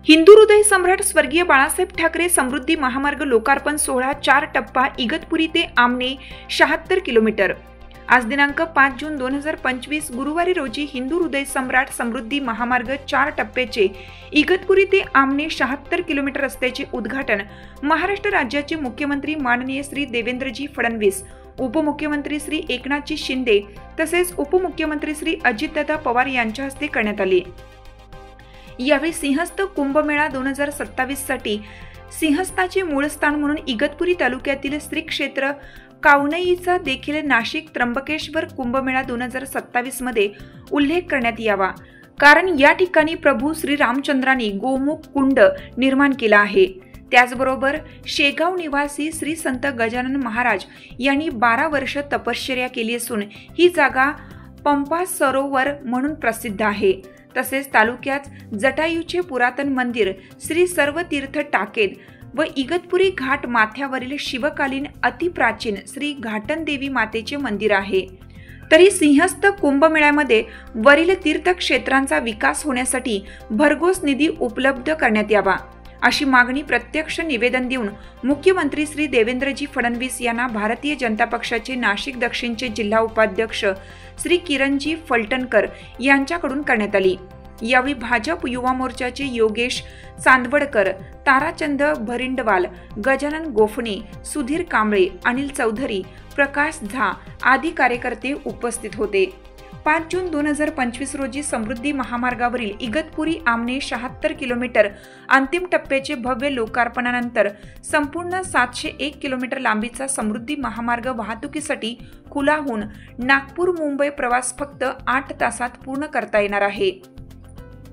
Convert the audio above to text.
हिंदू हृदय सम्राट स्वर्गीय बाळासाहेब ठाकरे समृद्धी महामार्ग लोकार्पण सोहळा 4 टप्पा इगतपुरी ते आमने 76 किलोमीटर। आज दिनांक 5 जून 2025 गुरुवारी रोजी हिंदू हृदय सम्राट समृद्धी महामार्ग 4 टप्प्याचे इगतपुरी ते आमने 76 किलोमीटर रस्त्याचे उद्घाटन महाराष्ट्र राज्याचे मुख्यमंत्री माननीय श्री देवेंद्रजी फडणवीस, उपमुख्यमंत्री श्री एकनाथजी शिंदे तसेच उपमुख्यमंत्री श्री अजितदादा पवार यांच्या हस्ते करण्यात आले। यावेळी सिंहस्थ कुंभमेळा 2027 साठी सिंहस्थाचे मूळ स्थान म्हणून इगतपुरी तालुक्यातील श्री क्षेत्र कावनईचा देखील नाशिक त्र्यंबकेश्वर कुंभमेळा 2027 मध्ये उल्लेख करण्यात यावा, कारण या ठिकाणी प्रभू श्री रामचंद्रांनी गोमुख कुंड निर्माण केला आहे। त्याचबरोबर शेगाव निवासी श्री संत गजानन महाराज यांनी 12 वर्ष तपश्चर्या केली असून ही जागा पंपा सरोवर म्हणून प्रसिद्ध आहे। तसेच तालुक्यात जटायूचे पुरातन मंदिर श्री सर्वतीर्थ टाकेद व इगतपुरी घाट माथ्यावरील शिवकालीन अतिप्राचीन श्री घाटनदेवी मातेचे मंदिर आहे। तरी सिंहस्थ कुंभमेळ्यामध्ये वरील तीर्थक्षेत्रांचा विकास होण्यासाठी भरघोस निधी उपलब्ध करण्यात यावा, अशी मागणी प्रत्यक्ष निवेदन देऊन मुख्यमंत्री श्री देवेंद्रजी फडणवीस यांना भारतीय जनता पक्षाचे नाशिक दक्षिणचे जिल्हा उपाध्यक्ष श्री किरणजी फलटणकर यांच्याकडून करण्यात आली। यावेळी भाजप युवा मोर्चाचे योगेश चांदवडकर, ताराचंद भरिंडवाल, गजानन गोफणे, सुधीर कांबळे, अनिल चौधरी, प्रकाश झा आदी कार्यकर्ते उपस्थित होते। 5 जून 2025 रोजी समृद्धी महामार्गावरील इगतपुरी आमने 76 किलोमीटर अंतिम टप्प्याचे भव्य लोकार्पणानंतर संपूर्ण 701 किलोमीटर लांबीचा समृद्धी महामार्ग वाहतुकीसाठी खुला होऊन नागपूर मुंबई प्रवास फक्त 8 तासात पूर्ण करता येणार आहे।